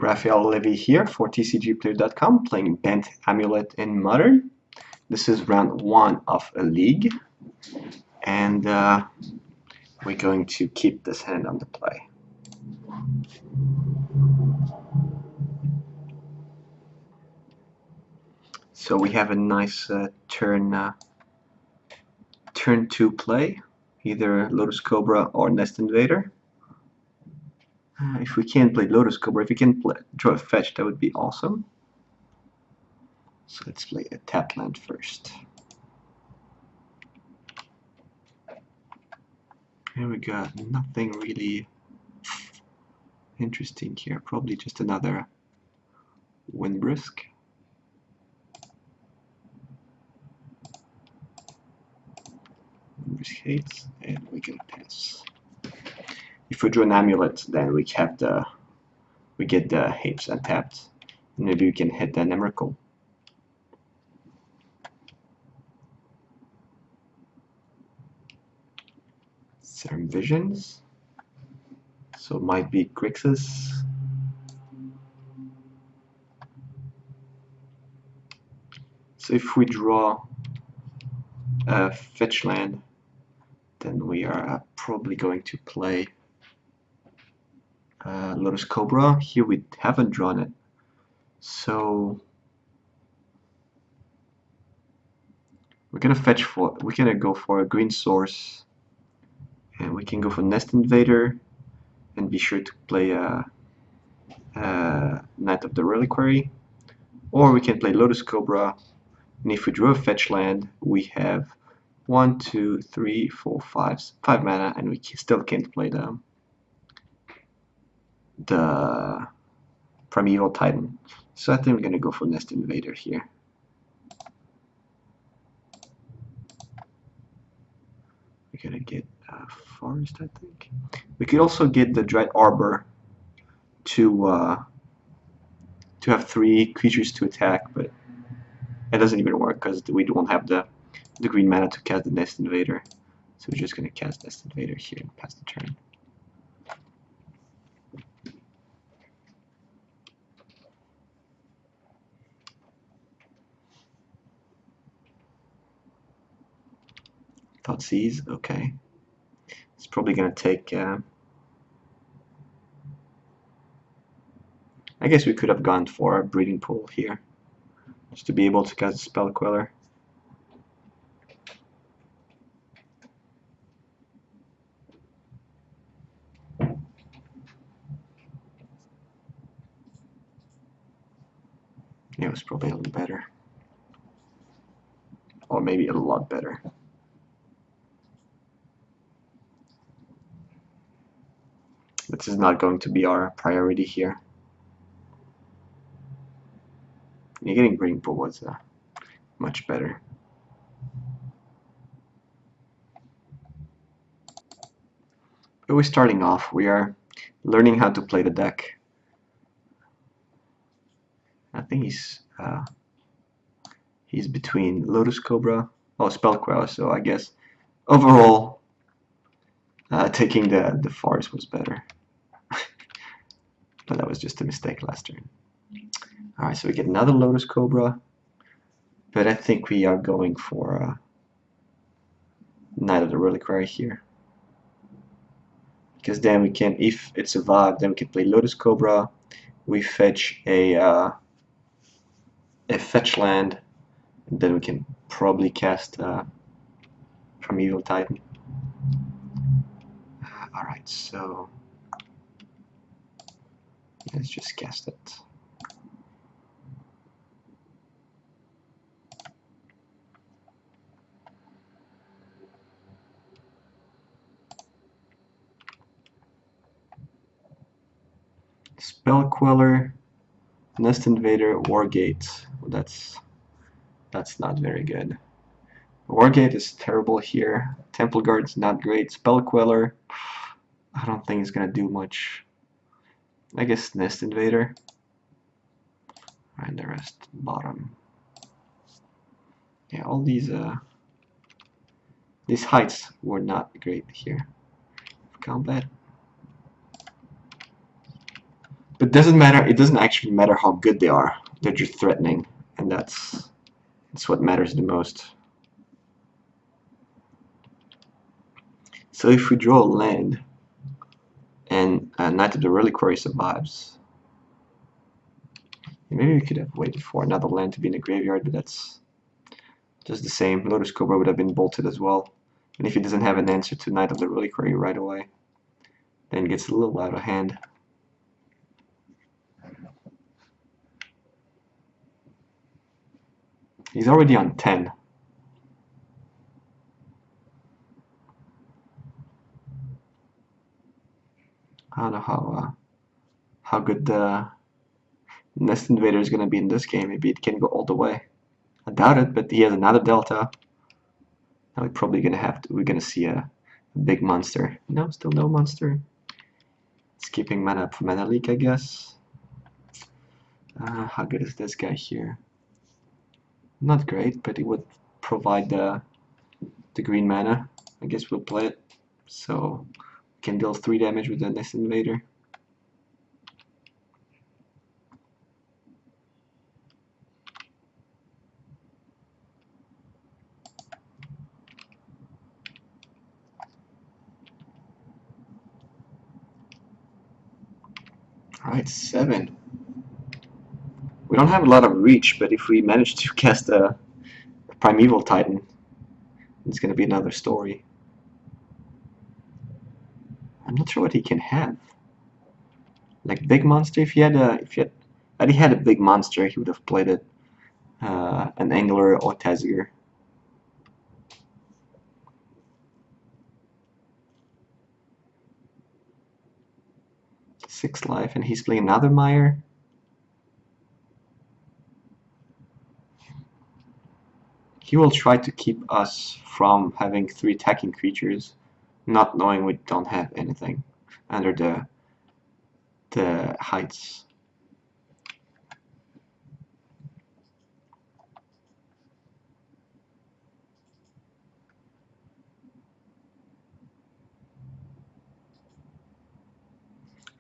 Raphael Levy here for TCGplayer.com, playing Bant Amulet in Modern. This is round 1 of a league, and we're going to keep this hand on the play. So we have a nice turn 2 play, either Lotus Cobra or Nest Invader. If we can't play Lotus Cobra, if we can draw a fetch, that would be awesome. So let's play a tap land first. Here we got nothing really interesting here. Probably just another Windbrisk. Windbrisk hates, and we can pass. If we draw an amulet, then we get the Hapes untapped. Maybe we can hit the Nemrical. Serum Visions. So it might be Grixis. So if we draw a fetch land, then we are probably going to play Lotus Cobra. Here we haven't drawn it, so we're gonna go for a green source, and we can go for Nest Invader, and be sure to play a Knight of the Reliquary, or we can play Lotus Cobra, and if we draw a fetch land, we have 1, 2, 3, 4, 5 mana, and we still can't play the Primeval Titan. So I think we're gonna go for Nest Invader here. We're gonna get Forest, I think. We could also get the Dread Arbor to have 3 creatures to attack, but it doesn't even work because we don't have the green mana to cast the Nest Invader. So we're just gonna cast Nest Invader here and pass the turn. Thoughtseize, okay. It's probably gonna take. I guess we could have gone for a Breeding Pool here, just to be able to cast a Spell Queller. Yeah, it was probably a little better, or maybe a lot better. This is not going to be our priority here. Yeah, getting Breeding Pool was much better. But we're starting off. We are learning how to play the deck. I think he's between Lotus Cobra, Spell Queller. So I guess overall, taking the Forest was better. But that was just a mistake last turn. Alright, so we get another Lotus Cobra, but I think we are going for Knight of the Reliquary here. Because then we can, if it survives, then we can play Lotus Cobra, we fetch a fetch land, and then we can probably cast Primeval Titan. Alright, so let's just cast it. Spell Queller, Nest Invader, Wargate. That's not very good. Wargate is terrible here. Temple Guard's not great. Spell Queller, I don't think it's gonna do much. I guess Nest Invader. And the rest bottom. Yeah, all these heights were not great here. Combat. But it doesn't matter. It doesn't actually matter how good they are. They're just threatening, and that's what matters the most. So if we draw a land, and Knight of the Reliquary survives, maybe we could have waited for another land to be in the graveyard, but that's just the same. Lotus Cobra would have been bolted as well. And if he doesn't have an answer to Knight of the Reliquary right away, then it gets a little out of hand. He's already on 10. I don't know how good the Nest Invader is going to be in this game. Maybe it can go all the way. I doubt it, but he has another Delta. Now we're probably going to we're going to see a big monster. No, still no monster. Skipping mana up for Mana Leak, I guess. How good is this guy here? Not great, but it would provide the green mana. I guess we'll play it. So we can deal 3 damage with the Nest Invader. Alright, 7. We don't have a lot of reach, but if we manage to cast a Primeval Titan, it's going to be another story. I'm not sure what he can have. Like big monster, if he had a big monster, he would have played it. An Angler or Tazir. Six life, and he's playing another Mire. He will try to keep us from having 3 attacking creatures, not knowing we don't have anything under the heights.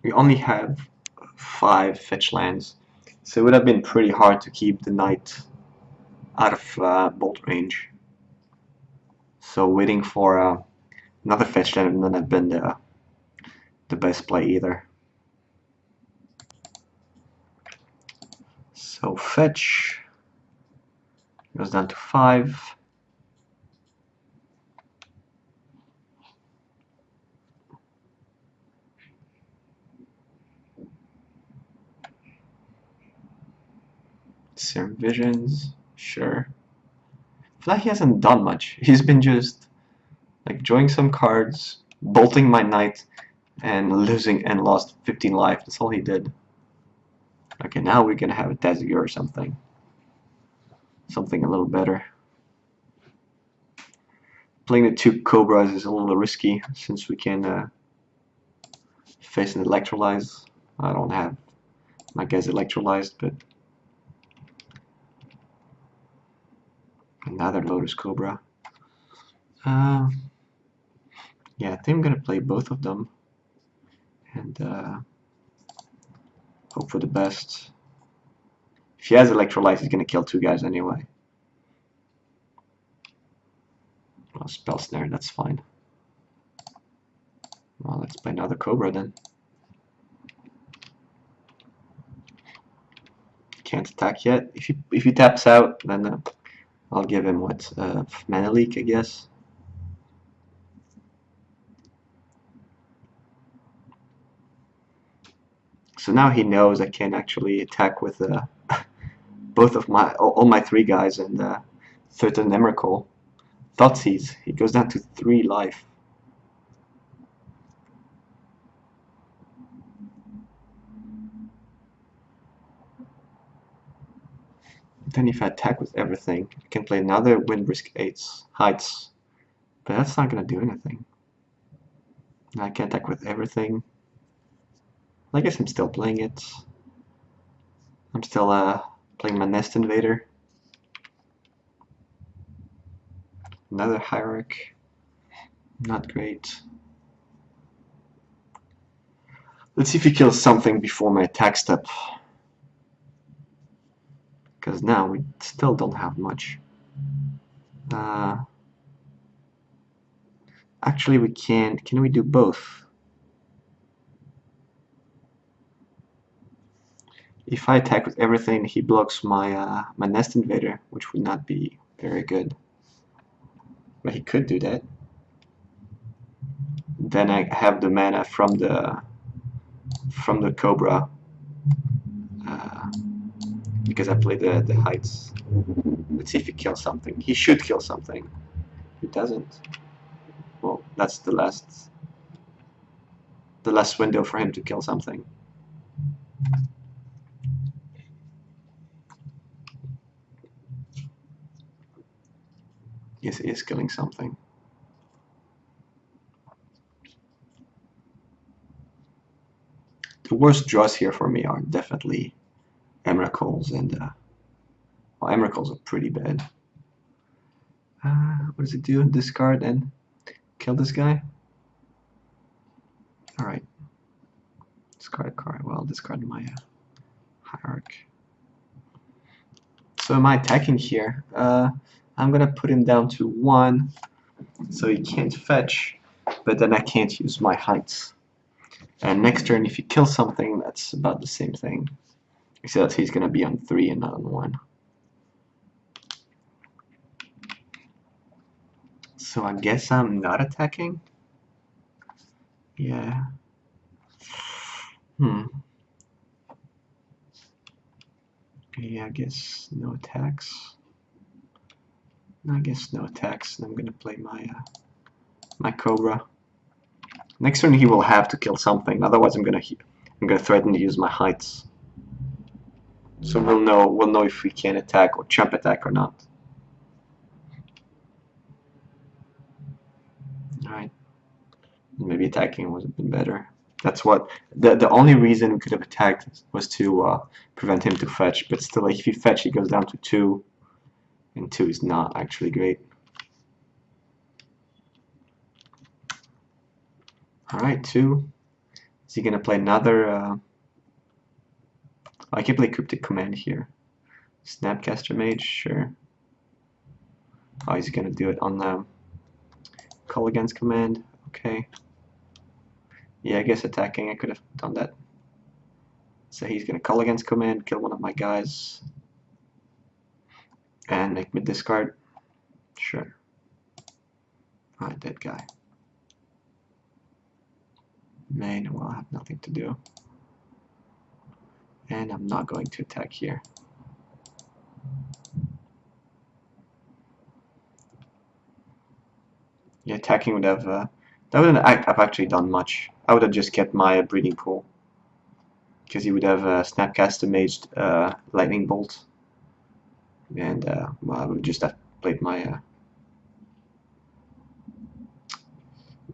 We only have 5 fetch lands, so it would have been pretty hard to keep the knight out of bolt range. So waiting for another fetch land wouldn't have been the best play either. So fetch goes down to 5. Serum Visions, sure. I feel like he hasn't done much. He's been just like drawing some cards, bolting my knight, and losing and lost 15 life. That's all he did. Okay, now we're gonna have a Tazir or something. Something a little better. Playing the 2 Cobras is a little risky since we can face an Electrolyze. I don't have my guys electrolyzed, but another Lotus Cobra. Yeah, I think I'm gonna play both of them and hope for the best. If he has Electrolyte, he's gonna kill 2 guys anyway. Well, Spell Snare, that's fine. Well, let's play another Cobra then. Can't attack yet. If he taps out, then I'll give him what Mana Leak, I guess. So now he knows I can actually attack with both of all my 3 guys and certain Emrakul. Thoughtseize. He goes down to 3 life. Then if I attack with everything, I can play another Wind Risk Heights, but that's not gonna do anything. I can attack with everything. I guess I'm still playing it. I'm still playing my Nest Invader. Another Hierarch. Not great. Let's see if he kills something before my attack step. Because now we still don't have much. Actually, we can. Can we do both? If I attack with everything, he blocks my my Nest Invader, which would not be very good. But he could do that. Then I have the mana from the Cobra, because I play the Heights. Let's see if he kills something. He should kill something. He doesn't. Well, that's the last window for him to kill something. Yes, he is killing something. The worst draws here for me are definitely Emrakul's, and well, Emrakul's are pretty bad. What does it do? Discard and kill this guy? Alright. Discard a card. Well, discard my Hierarch. So am I attacking here? I'm gonna put him down to 1, so he can't fetch, but then I can't use my Heights. And next turn, if he kills something, that's about the same thing. Except he's gonna be on 3 and not on 1. So I guess I'm not attacking? Yeah. Okay, I guess no attacks. I guess no attacks. I'm gonna play my my Cobra. Next turn he will have to kill something. Otherwise, I'm gonna threaten to use my Heights. So we'll know if we can attack or chump attack or not. Alright. Maybe attacking would have been better. That's what the only reason we could have attacked was to prevent him to fetch. But still, if he fetch, he goes down to 2, and 2 is not actually great. Alright, 2. Is he gonna play another? I can play Cryptic Command here. Snapcaster Mage, sure. Oh, he's gonna do it on the Call Against command. Okay. Yeah, I guess attacking, I could have done that. So he's gonna Call Against command, kill one of my guys, and make me discard. Sure. Alright, dead guy. Main, well, I have nothing to do. And I'm not going to attack here. Yeah, attacking would have that wouldn't have actually done much. I would have just kept my breeding pool, because he would have Snapcaster Maged Lightning Bolt, and well, I would just have played my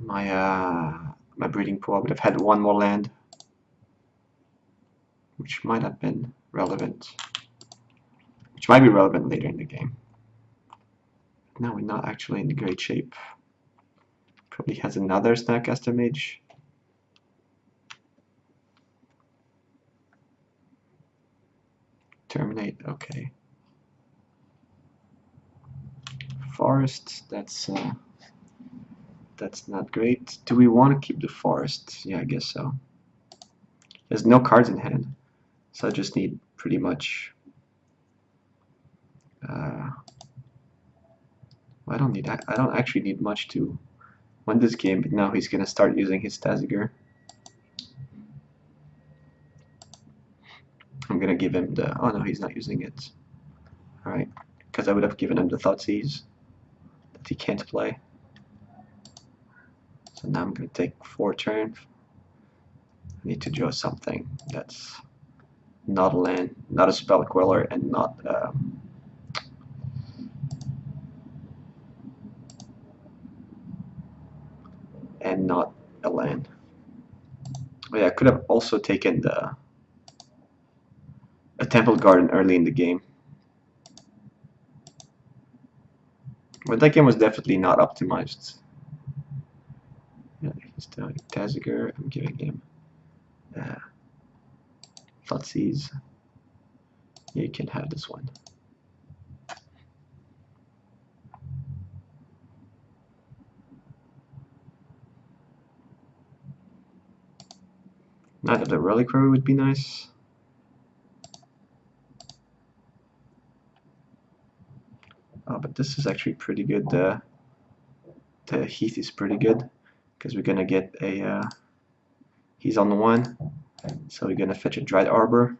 my breeding pool. I would have had 1 more land, which might have been relevant. Which might be relevant later in the game. Now we're not actually in great shape. Probably has another Snapcaster Mage. Terminate, okay. Forest, that's not great. Do we want to keep the forest? Yeah, I guess so. There's no cards in hand, so I just need pretty much. I don't actually need much to win this game, but now he's gonna start using his Taziger. I'm gonna give him the. Oh no, he's not using it. All right, because I would have given him the Thoughtseize that he can't play. So now I'm gonna take 4 turns. I need to draw something that's not a land, not a Spell Queller, and not a land. Oh yeah, I could have also taken a Temple Garden early in the game. But that game was definitely not optimized. Yeah, he's doing Taziger. I'm giving him Thoughtseize. You can have this one. Knight of the Reliquary would be nice. Oh, but this is actually pretty good. The Heath is pretty good because we're gonna get a. He's on the one, so we're gonna fetch a Dried Arbor.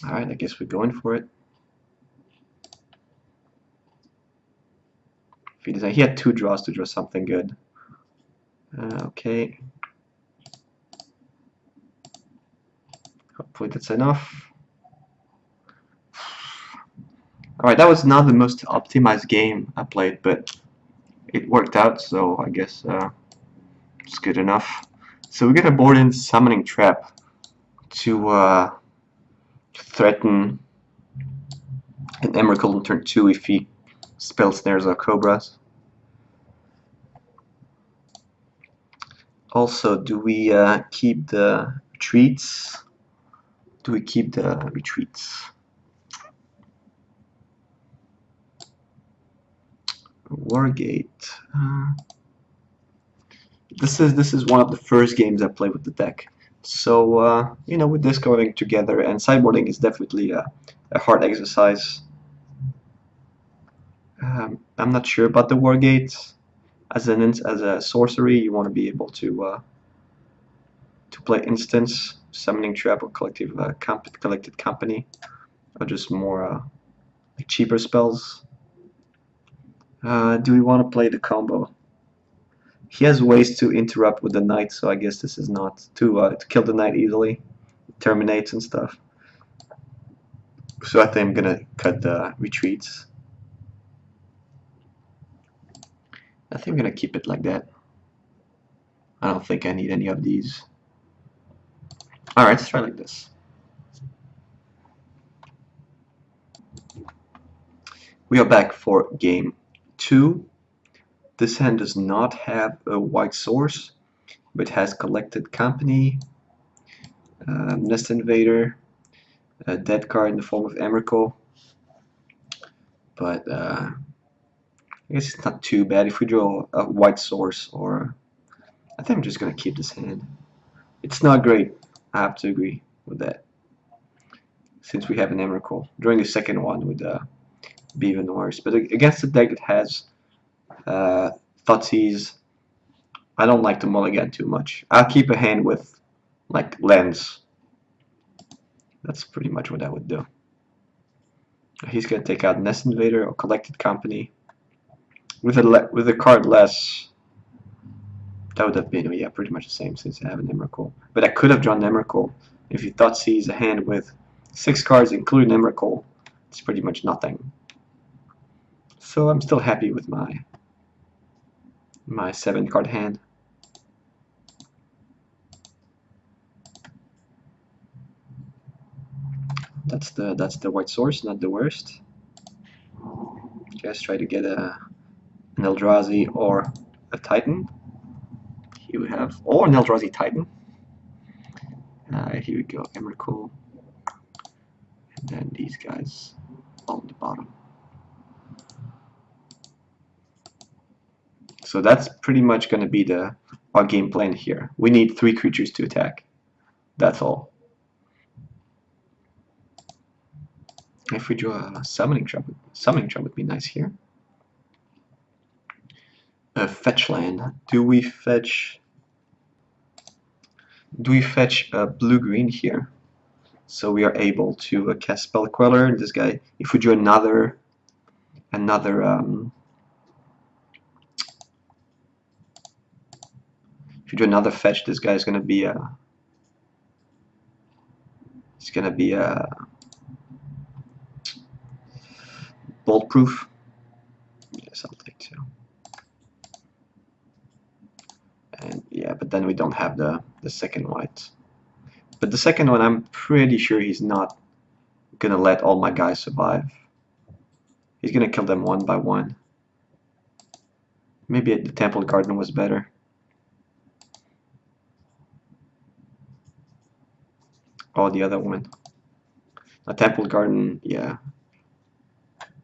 All right, I guess we're going for it. He had 2 draws to draw something good. Okay. Hopefully that's enough. Alright, that was not the most optimized game I played, but it worked out, so I guess it's good enough. So we're gonna board in Summoning Trap to threaten an Emrakul on turn 2 if he spell snares or cobras. Also, do we keep the retreats? Do we keep the retreats? Wargate. This is one of the first games I play with the deck. So you know, with this going together, and sideboarding is definitely a hard exercise. I'm not sure about the Wargate. As a sorcery, you want to be able to play instance, summoning trap, or collected company, or just more like cheaper spells. Do we want to play the combo? He has ways to interrupt with the knight, so I guess this is not to kill the knight easily, terminates and stuff. So I think I'm gonna cut the retreats. I think I'm gonna keep it like that. I don't think I need any of these. Alright, let's try like this. We are back for game 2. This hand does not have a white source, but has collected company, Nest Invader, a dead card in the form of Emrakul. But I guess it's not too bad if we draw a white source, or I think I'm just gonna keep this hand. It's not great, I have to agree with that. Since we have an Emrakul, drawing the second one would be even worse. But against a deck that has Thoughtseize, I don't like to mulligan too much. I'll keep a hand with like Lens. That's pretty much what I would do. He's gonna take out Nest Invader or Collected Company. With a card less, that would have been, yeah, pretty much the same since I have an Emrakul. But I could have drawn Emrakul. If you Thoughtseize a hand with 6 cards, including Emrakul, it's pretty much nothing. So I'm still happy with my 7-card hand. That's the white source, not the worst. Just try to get an Eldrazi or a Titan. Here we have, or an Eldrazi Titan. Here we go, Emrakul, and then these guys on the bottom. So that's pretty much going to be our game plan here. We need 3 creatures to attack. That's all. If we draw a summoning trap would be nice here. A fetch land. Do we fetch a blue-green here? So we are able to cast Spell Queller. This guy, if we draw another if you do another fetch, this guy is gonna be bolt proof. Yes, I'll take 2. And yeah, but then we don't have the second white. But the second one, I'm pretty sure he's not gonna let all my guys survive. He's gonna kill them one by one. Maybe the Temple Garden was better. Oh, the other one. A Temple Garden, yeah.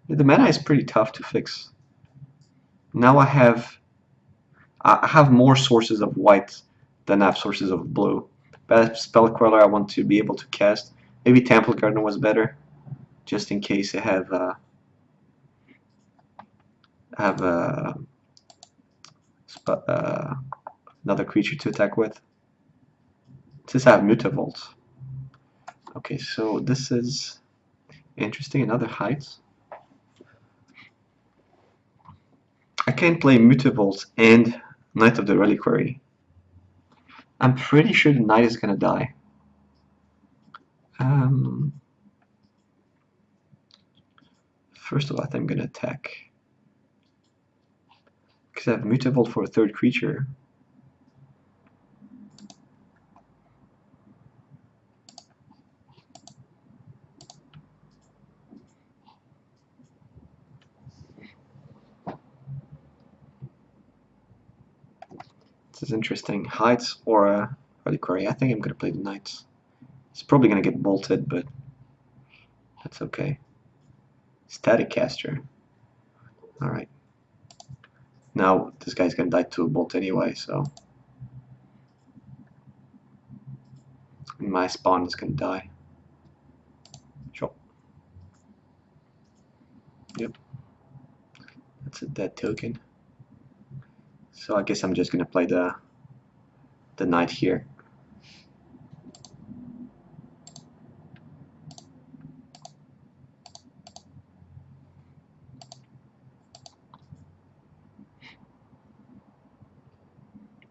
The mana is pretty tough to fix. Now I have more sources of white than I have sources of blue. But Spell Queller I want to be able to cast. Maybe Temple Garden was better, just in case I have another creature to attack with. Since I have Mutavault. Okay, so this is interesting. Another height. I can't play Mutavault and Knight of the Reliquary. I'm pretty sure the Knight is gonna die. First of all, I think I'm gonna attack. Because I have Mutavault for a third creature. This is interesting. Heights or a Reliquary. I think I'm gonna play the Knights. It's probably gonna get bolted, but that's okay. Static Caster. Alright. Now this guy's gonna die to a bolt anyway, so my spawn is gonna die. Sure. Yep. That's a dead token. So I guess I'm just gonna play the knight here.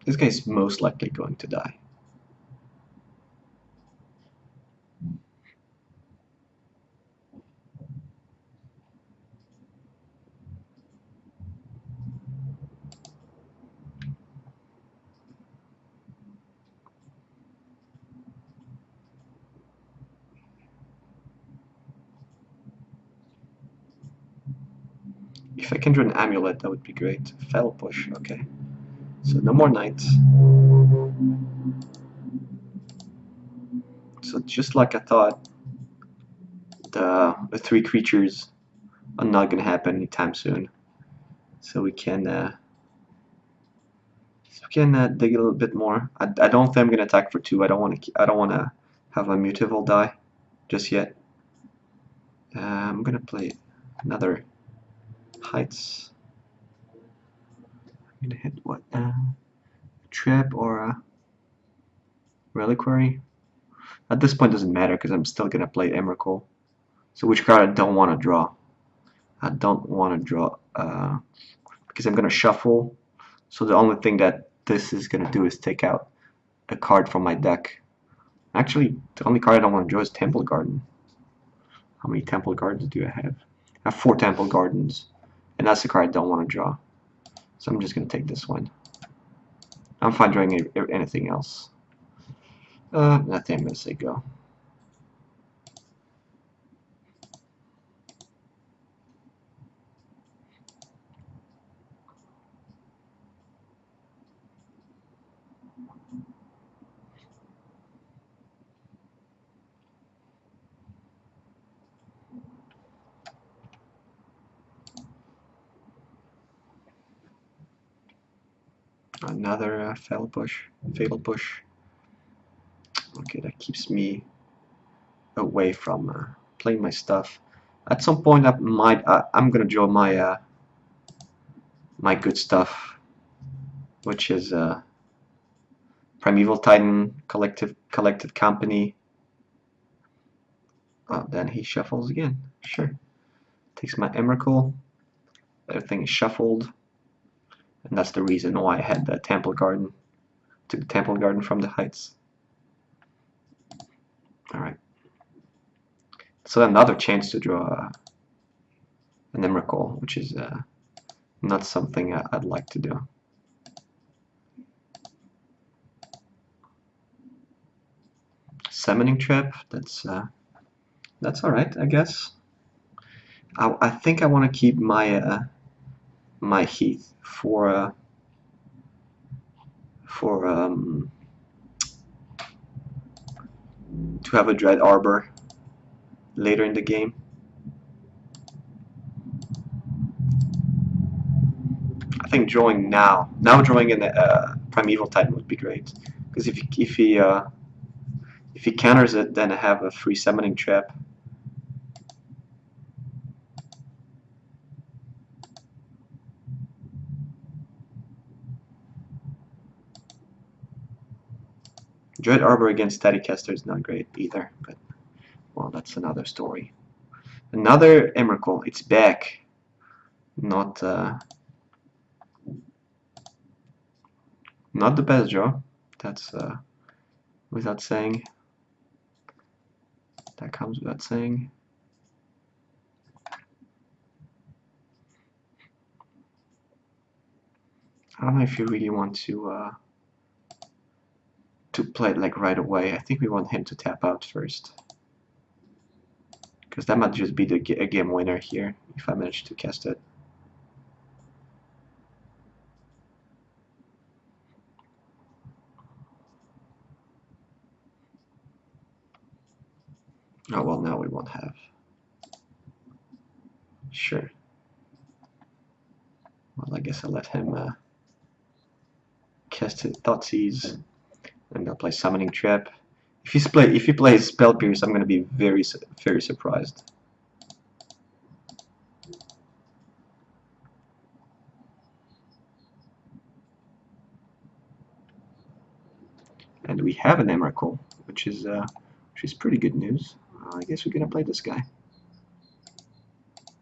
This guy's most likely going to die. If I can draw an amulet, that would be great. Fell push, okay. So no more knights. So just like I thought, the three creatures are not gonna happen anytime soon. So we can dig a little bit more. I don't think I'm gonna attack for 2. I don't want to have my Mutavault die just yet. I'm gonna play another heights. I'm gonna hit what? Trap or a Reliquary? At this point, it doesn't matter because I'm still gonna play Emrakul. So which card I don't want to draw? I don't want to draw because I'm gonna shuffle. So the only thing that this is gonna do is take out a card from my deck. Actually, the only card I don't want to draw is Temple Garden. How many Temple Gardens do I have? I have 4 Temple Gardens, and that's the card I don't want to draw. So I'm just gonna take this one. I'm fine drawing anything else. I think I'm gonna say go. Another fatal push. Okay, that keeps me away from playing my stuff. At some point, I'm gonna draw my my good stuff, which is Primeval Titan, Collective Company. Oh, then he shuffles again. Sure. Takes my Emrakul. Everything is shuffled. And that's the reason why I had the Temple Garden. Took the Temple Garden from the Heights. Alright. So another chance to draw an Emrakul, which is not something I'd like to do. Summoning Trap, that's alright, I guess. I think I want to keep my my Heath for to have a Dread Arbor later in the game. I think drawing now drawing in Primeval Titan would be great, because if he counters it, then I have a free summoning trap. Dread Arbor against Staticaster is not great either, but well, that's another story. Another Emrakul, it's back. Not not the best draw. That's without saying. That comes without saying. I don't know if you really want to play it like right away. I think we want him to tap out first, because that might just be a game winner here if I manage to cast it. Oh well, now we won't have. Sure. Well, I guess I'll let him cast his Thoughtseize, and I'll play Summoning Trap. If he plays Spell Pierce, I'm going to be very surprised. And we have an Emrakul, which is pretty good news. I guess we're going to play this guy.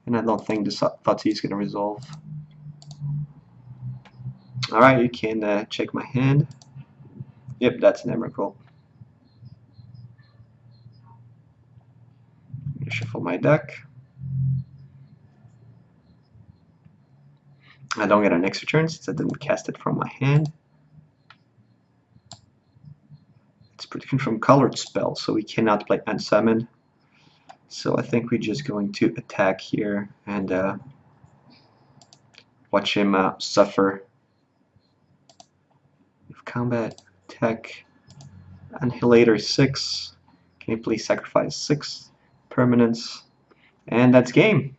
And I don't think the Thoughtseize is going to resolve. Alright, you can check my hand. Yep, that's an Emrakul. Shuffle my deck. I don't get an extra turn since I didn't cast it from my hand. It's protection from colored spells, so we cannot play Unsummon. So I think we're just going to attack here and watch him suffer. With combat, attack, Annihilator 6. Can you please sacrifice 6 permanents? And that's game.